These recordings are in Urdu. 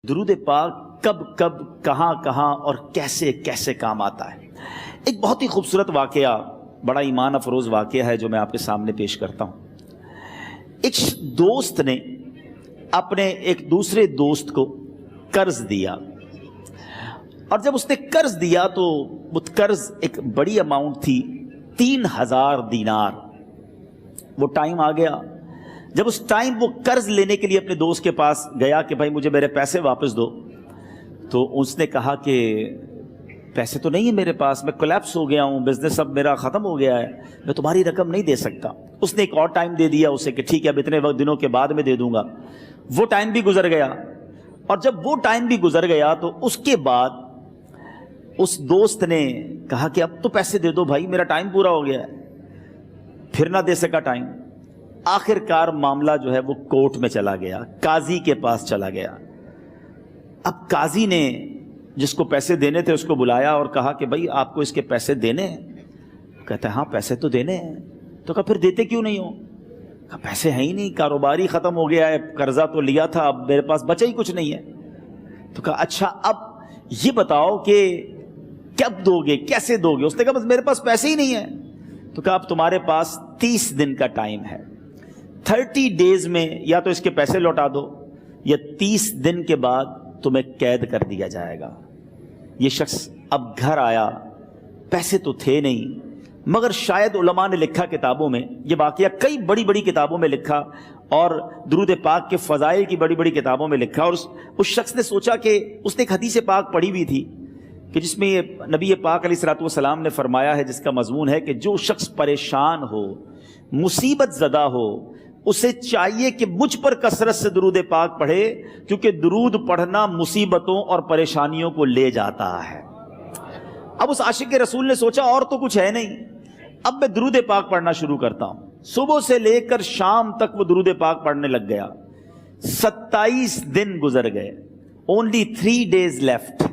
درود پاک کب کب کہاں کہاں اور کیسے کیسے کام آتا ہے۔ ایک بہت ہی خوبصورت واقعہ، بڑا ایمان افروز واقعہ ہے جو میں آپ کے سامنے پیش کرتا ہوں۔ ایک دوست نے اپنے ایک دوسرے دوست کو قرض دیا، اور جب اس نے قرض دیا تو وہ قرض ایک بڑی اماؤنٹ تھی، 3000 دینار۔ وہ ٹائم آ گیا جب اس ٹائم وہ قرض لینے کے لیے اپنے دوست کے پاس گیا کہ بھائی مجھے میرے پیسے واپس دو، تو اس نے کہا کہ پیسے تو نہیں ہے میرے پاس، میں کولیپس ہو گیا ہوں، بزنس اب میرا ختم ہو گیا ہے، میں تمہاری رقم نہیں دے سکتا۔ اس نے ایک اور ٹائم دے دیا اسے کہ ٹھیک ہے اب اتنے وقت دنوں کے بعد میں دے دوں گا۔ وہ ٹائم بھی گزر گیا، اور جب وہ ٹائم بھی گزر گیا تو اس کے بعد اس دوست نے کہا کہ اب تو پیسے دے دو بھائی، میرا ٹائم پورا ہو گیا ہے۔ پھر نہ دے سکا ٹائم۔ آخر کار معاملہ جو ہے وہ کورٹ میں چلا گیا، قاضی کے پاس چلا گیا۔ اب قاضی نے جس کو پیسے دینے تھے اس کو بلایا اور کہا کہ بھائی آپ کو اس کے پیسے دینے ہیں؟ کہتا ہے ہاں پیسے تو دینے ہیں۔ تو کہا پھر دیتے کیوں نہیں ہو؟ کہا پیسے ہیں ہی نہیں، کاروبار ہی ختم ہو گیا ہے، قرضہ تو لیا تھا، اب میرے پاس بچا ہی کچھ نہیں ہے۔ تو کہا اچھا اب یہ بتاؤ کہ کب دو گے، کیسے دو گے؟ اس نے کہا بس میرے پاس پیسے ہی نہیں ہیں۔ تو کہا اب تمہارے پاس 30 دن کا ٹائم ہے، 30 ڈیز میں یا تو اس کے پیسے لوٹا دو یا 30 دن کے بعد تمہیں قید کر دیا جائے گا۔ یہ شخص اب گھر آیا، پیسے تو تھے نہیں، مگر شاید علماء نے لکھا کتابوں میں، یہ واقعہ کئی بڑی بڑی کتابوں میں لکھا اور درود پاک کے فضائل کی بڑی بڑی کتابوں میں لکھا، اور اس شخص نے سوچا کہ اس نے ایک حدیث پاک پڑھی ہوئی تھی کہ جس میں یہ نبی پاک علیہ الصلوۃ والسلام نے فرمایا ہے، جس کا مضمون ہے کہ جو شخص پریشان ہو، مصیبت زدہ ہو، اسے چاہیے کہ مجھ پر کثرت سے درود پاک پڑھے، کیونکہ درود پڑھنا مصیبتوں اور پریشانیوں کو لے جاتا ہے۔ اب اس عاشق رسول نے سوچا اور تو کچھ ہے نہیں، اب میں درود پاک پڑھنا شروع کرتا ہوں۔ صبح سے لے کر شام تک وہ درود پاک پڑھنے لگ گیا۔ 27 دن گزر گئے، only 3 days left،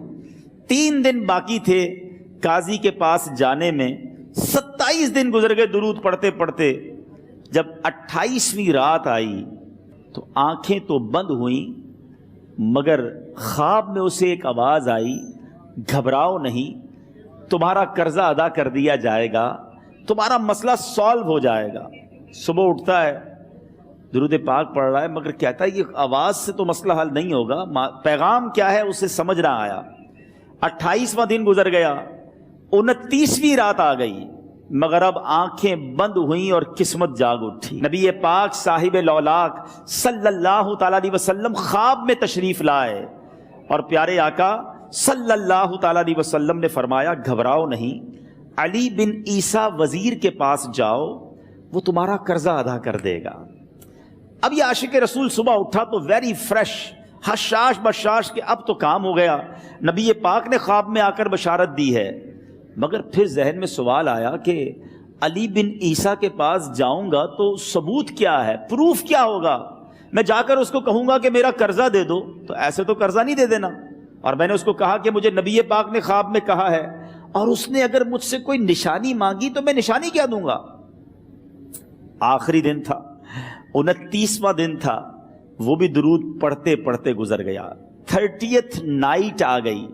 3 دن باقی تھے قاضی کے پاس جانے میں۔ 27 دن گزر گئے درود پڑھتے پڑھتے۔ جب 28ویں رات آئی تو آنکھیں تو بند ہوئیں، مگر خواب میں اسے ایک آواز آئی، گھبراؤ نہیں، تمہارا قرضہ ادا کر دیا جائے گا، تمہارا مسئلہ سالو ہو جائے گا۔ صبح اٹھتا ہے، درود پاک پڑھ رہا ہے، مگر کہتا ہے یہ آواز سے تو مسئلہ حل نہیں ہوگا، پیغام کیا ہے اسے سمجھ نہ آیا۔ 28واں دن گزر گیا، 29ویں رات آ گئی، مگر اب آنکھیں بند ہوئیں اور قسمت جاگ اٹھی۔ نبی پاک صاحب لولاک صلی اللہ تعالیٰ علیہ وسلم خواب میں تشریف لائے، اور پیارے آقا صلی اللہ تعالیٰ علیہ وسلم نے فرمایا گھبراؤ نہیں، علی بن عیسیٰ وزیر کے پاس جاؤ، وہ تمہارا قرضہ ادا کر دے گا۔ اب یہ عاشق رسول صبح اٹھا تو ویری فریش، حشاش بشاش کہ اب تو کام ہو گیا، نبی پاک نے خواب میں آ کر بشارت دی ہے۔ مگر پھر ذہن میں سوال آیا کہ علی بن عیسیٰ کے پاس جاؤں گا تو ثبوت کیا ہے، پروف کیا ہوگا؟ میں جا کر اس کو کہوں گا کہ میرا قرضہ دے دو تو ایسے تو قرضہ نہیں دے دینا، اور میں نے اس کو کہا کہ مجھے نبی پاک نے خواب میں کہا ہے، اور اس نے اگر مجھ سے کوئی نشانی مانگی تو میں نشانی کیا دوں گا؟ آخری دن تھا، 29واں دن تھا، وہ بھی درود پڑھتے پڑھتے گزر گیا۔ 30th نائٹ آ گئی،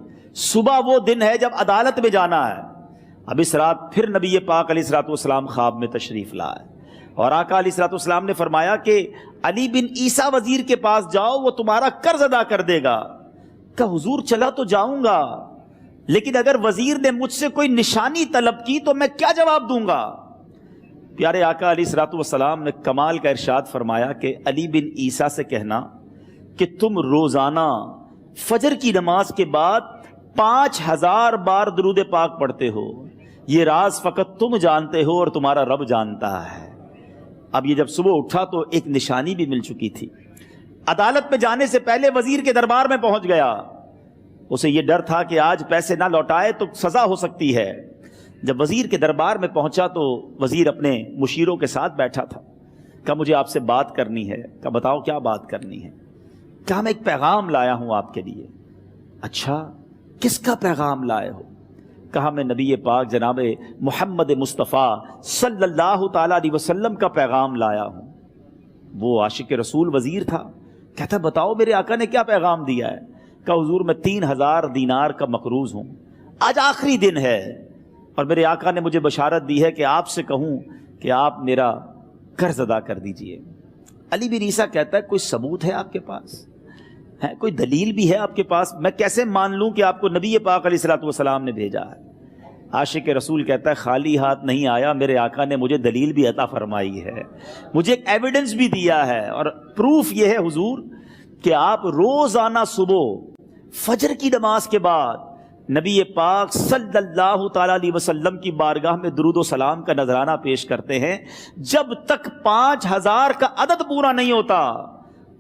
صبح وہ دن ہے جب عدالت میں جانا ہے۔ اب اس رات پھر نبی پاک علیہ الصلوۃ والسلام خواب میں تشریف لائے، اور آقا علیہ الصلوۃ والسلام نے فرمایا کہ علی بن عیسیٰ وزیر کے پاس جاؤ، وہ تمہارا قرض ادا کر دے گا۔ کہ حضور چلا تو جاؤں گا، لیکن اگر وزیر نے مجھ سے کوئی نشانی طلب کی تو میں کیا جواب دوں گا؟ پیارے آقا علیہ الصلوۃ والسلام نے کمال کا ارشاد فرمایا کہ علی بن عیسیٰ سے کہنا کہ تم روزانہ فجر کی نماز کے بعد 5000 بار درود پاک پڑھتے ہو، یہ راز فقط تم جانتے ہو اور تمہارا رب جانتا ہے۔ اب یہ جب صبح اٹھا تو ایک نشانی بھی مل چکی تھی۔ عدالت میں جانے سے پہلے وزیر کے دربار میں پہنچ گیا، اسے یہ ڈر تھا کہ آج پیسے نہ لوٹائے تو سزا ہو سکتی ہے۔ جب وزیر کے دربار میں پہنچا تو وزیر اپنے مشیروں کے ساتھ بیٹھا تھا۔ کہا مجھے آپ سے بات کرنی ہے۔ کہا بتاؤ کیا بات کرنی ہے؟ کہا میں ایک پیغام لایا ہوں آپ کے لیے۔ اچھا کس کا پیغام لائے ہو؟ کہا میں نبی پاک جناب محمد مصطفیٰ صلی اللہ تعالیٰ علیہ وسلم کا پیغام لایا ہوں۔ وہ عاشق رسول وزیر تھا، کہتا بتاؤ میرے آقا نے کیا پیغام دیا ہے؟ کہ حضور میں 3000 دینار کا مقروض ہوں، آج آخری دن ہے اور میرے آقا نے مجھے بشارت دی ہے کہ آپ سے کہوں کہ آپ میرا قرض ادا کر دیجئے۔ علی بن عیسیٰ کہتا ہے کوئی ثبوت ہے آپ کے پاس؟ ہے کوئی دلیل بھی ہے آپ کے پاس؟ میں کیسے مان لوں کہ آپ کو نبی پاک علیہ الصلوۃ والسلام نے بھیجا ہے؟ عاشق رسول کہتا ہے خالی ہاتھ نہیں آیا، میرے آقا نے مجھے دلیل بھی عطا فرمائی ہے، مجھے ایک ایویڈنس بھی دیا ہے، اور پروف یہ ہے حضور کہ آپ روزانہ صبح فجر کی نماز کے بعد نبی پاک صلی اللہ تعالی علیہ وسلم کی بارگاہ میں درود و سلام کا نذرانہ پیش کرتے ہیں۔ جب تک 5000 کا عدد پورا نہیں ہوتا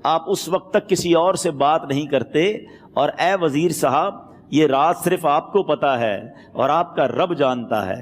آپ اس وقت تک کسی اور سے بات نہیں کرتے۔ اور اے وزیر صاحب، یہ راز صرف آپ کو پتا ہے اور آپ کا رب جانتا ہے۔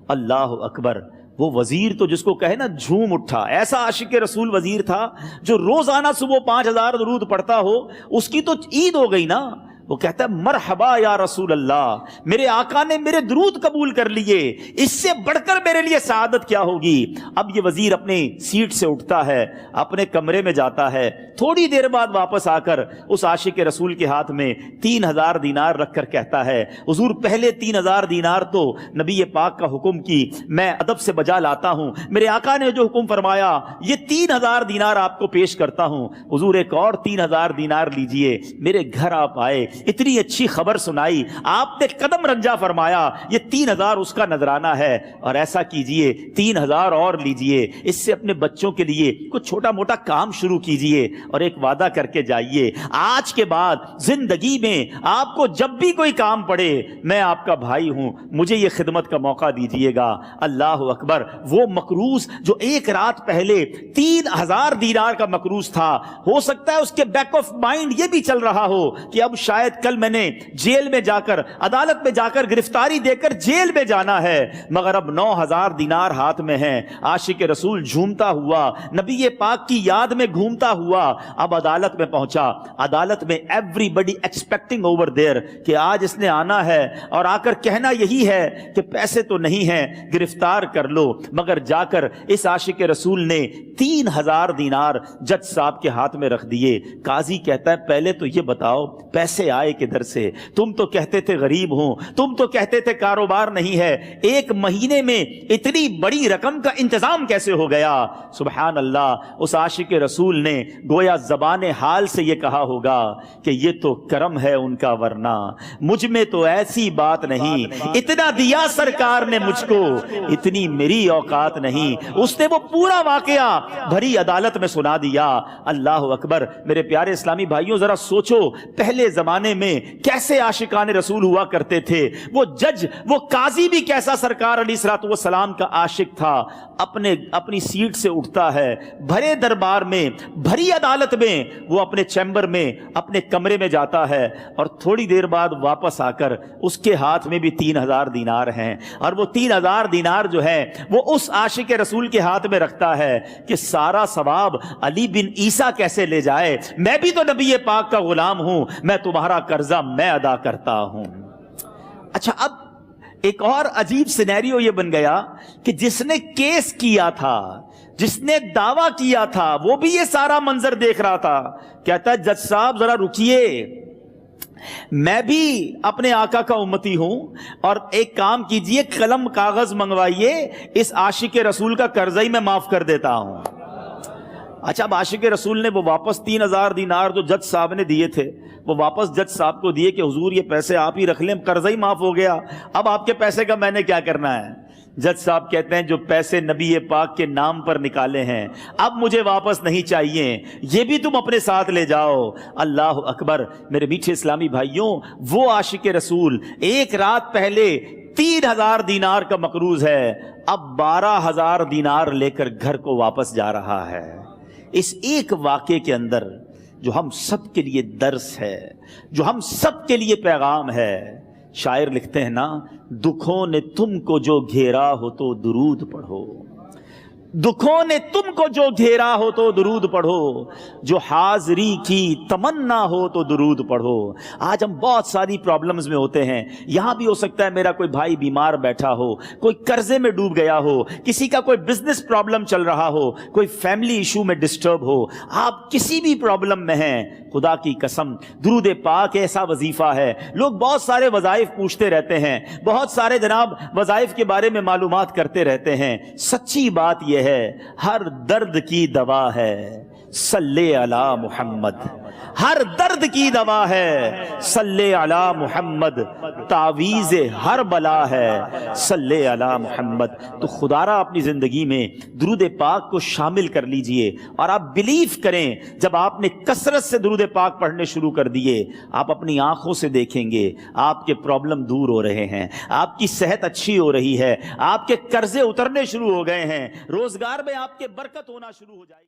اللہ اکبر۔ وہ وزیر تو جس کو کہے نا جھوم اٹھا، ایسا عاشق رسول وزیر تھا جو روزانہ صبح 5000 درود پڑھتا ہو، اس کی تو عید ہو گئی نا۔ وہ کہتا ہے مرحبا یا رسول اللہ، میرے آقا نے میرے درود قبول کر لیے، اس سے بڑھ کر میرے لیے سعادت کیا ہوگی۔ اب یہ وزیر اپنے سیٹ سے اٹھتا ہے، اپنے کمرے میں جاتا ہے، تھوڑی دیر بعد واپس آ کر اس عاشق رسول کے ہاتھ میں 3000 دینار رکھ کر کہتا ہے حضور پہلے 3000 دینار تو نبی پاک کا حکم کی میں ادب سے بجا لاتا ہوں، میرے آقا نے جو حکم فرمایا یہ 3000 دینار آپ کو پیش کرتا ہوں، حضور ایک اور 3000 دینار لیجئے۔ میرے گھر آپ آئے، اتنی اچھی خبر سنائی، آپ نے قدم رنجا فرمایا، یہ 3000 اس کا نذرانہ ہے، اور ایسا کیجئے 3000 اور لیجئے، اس سے اپنے بچوں کے لیے کچھ چھوٹا موٹا کام شروع کیجئے، اور ایک وعدہ کر کے جائیے آج کے بعد زندگی میں آپ کو جب بھی کوئی کام پڑے میں آپ کا بھائی ہوں، مجھے یہ خدمت کا موقع دیجئے گا۔ اللہ اکبر۔ وہ مقروض جو ایک رات پہلے 3000 دینار کا مقروض تھا، ہو سکتا ہے اس کے بیک آف مائنڈ یہ بھی چل رہا ہو کہ اب شاید کل میں نے جیل میں جا کر عدالت میں جا کر گرفتاری دے کر جیل میں جانا ہے، مگر اب 9000 دینار ہاتھ میں ہیں۔ عاشق رسول جھومتا ہوا نبی پاک کی یاد میں گھومتا ہوا اب عدالت میں پہنچا۔ عدالت میں everybody expecting over there کہ آج اس نے آنا ہے اور آ کر کہنا یہی ہے کہ پیسے تو نہیں ہیں، گرفتار کر لو، مگر جا کر اس عاشق رسول نے 3000 دینار جج صاحب کے ہاتھ میں رکھ دیے۔ قاضی کہتا ہے پہلے تو یہ بتاؤ پیسے آئے کدھر سے؟ تم تو کہتے تھے غریب ہوں، تم تو کہتے تھے کاروبار نہیں ہے، ایک مہینے میں اتنی بڑی رقم کا انتظام کیسے ہو گیا؟ سبحان اللہ۔ اس عاشق رسول نے گویا زبان حال سے یہ کہا ہوگا کہ یہ تو کرم ہے ان کا، ورنہ مجھ میں تو ایسی بات نہیں، اتنا دیا سرکار نے مجھ کو، اتنی میری اوقات نہیں۔ اس نے وہ پورا واقعہ بھری عدالت میں سنا دیا۔ اللہ اکبر۔ میرے پیارے اسلامی بھائیوں ذرا سوچو پہلے زمانے میں کیسے عاشقان رسول ہوا کرتے تھے۔ وہ جج، وہ قاضی بھی کیسا سرکار علیہ الصلوۃ والسلام کا عاشق تھا۔ اپنی سیٹ سے اٹھتا ہے، بھرے دربار میں، بھری عدالت میں، وہ اپنے چیمبر میں، اپنے کمرے میں جاتا ہے، اور تھوڑی دیر بعد واپس آ کر اس کے ہاتھ میں بھی 3000 دینار ہیں، اور وہ 3000 دینار جو ہے وہ اس عاشق رسول کے ہاتھ میں رکھتا ہے کہ سارا ثواب علی بن عیسیٰ کیسے لے جائے، میں بھی تو نبی پاک کا غلام ہوں، میں تمہارا قرضہ میں ادا کرتا ہوں۔ اچھا، اب ایک اور عجیب سینیریو یہ بن گیا کہ جس نے کیس کیا تھا، جس نے دعویٰ کیا تھا، وہ بھی یہ سارا منظر دیکھ رہا تھا۔ کہتا ہے جج صاحب ذرا رکیے، میں بھی اپنے آقا کا امتی ہوں، اور ایک کام کیجئے، قلم کاغذ منگوائیے، اس عاشق رسول کا قرضہ ہی میں معاف کر دیتا ہوں۔ اچھا، اب عاشق رسول نے وہ واپس 3000 دینار جو جج صاحب نے دیے تھے وہ واپس جج صاحب کو دیے کہ حضور یہ پیسے آپ ہی رکھ لیں، قرضہ ہی معاف ہو گیا، اب آپ کے پیسے کا میں نے کیا کرنا ہے؟ جج صاحب کہتے ہیں جو پیسے نبی پاک کے نام پر نکالے ہیں اب مجھے واپس نہیں چاہیے، یہ بھی تم اپنے ساتھ لے جاؤ۔ اللہ اکبر۔ میرے میٹھے اسلامی بھائیوں، وہ عاشق رسول ایک رات پہلے 3000 دینار کا مقروض ہے، اب 12000 دینار لے کر گھر کو واپس جا رہا ہے۔ اس ایک واقعے کے اندر جو ہم سب کے لیے درس ہے، جو ہم سب کے لیے پیغام ہے، شاعر لکھتے ہیں نا، دکھوں نے تم کو جو گھیرا ہو تو درود پڑھو، دکھوں نے تم کو جو گھیرا ہو تو درود پڑھو، جو حاضری کی تمنا ہو تو درود پڑھو۔ آج ہم بہت ساری پرابلمز میں ہوتے ہیں، یہاں بھی ہو سکتا ہے میرا کوئی بھائی بیمار بیٹھا ہو، کوئی قرضے میں ڈوب گیا ہو، کسی کا کوئی بزنس پرابلم چل رہا ہو، کوئی فیملی ایشو میں ڈسٹرب ہو، آپ کسی بھی پرابلم میں ہیں، خدا کی قسم درود پاک ایسا وظیفہ ہے، لوگ بہت سارے وظائف پوچھتے رہتے ہیں، بہت سارے جناب وظائف کے بارے میں معلومات کرتے رہتے ہیں، سچی بات یہ ہے ہر درد کی دوا ہے صلی علی محمد، ہر درد کی دوا ہے صلی علی محمد، تعویذ ہر بلا ہے صلی علی محمد۔ تو خدا را اپنی زندگی میں درود پاک کو شامل کر لیجئے، اور آپ بلیف کریں جب آپ نے کثرت سے درود پاک پڑھنے شروع کر دیے، آپ اپنی آنکھوں سے دیکھیں گے آپ کے پرابلم دور ہو رہے ہیں، آپ کی صحت اچھی ہو رہی ہے، آپ کے قرضے اترنے شروع ہو گئے ہیں، روزگار میں آپ کے برکت ہونا شروع ہو جائے گی۔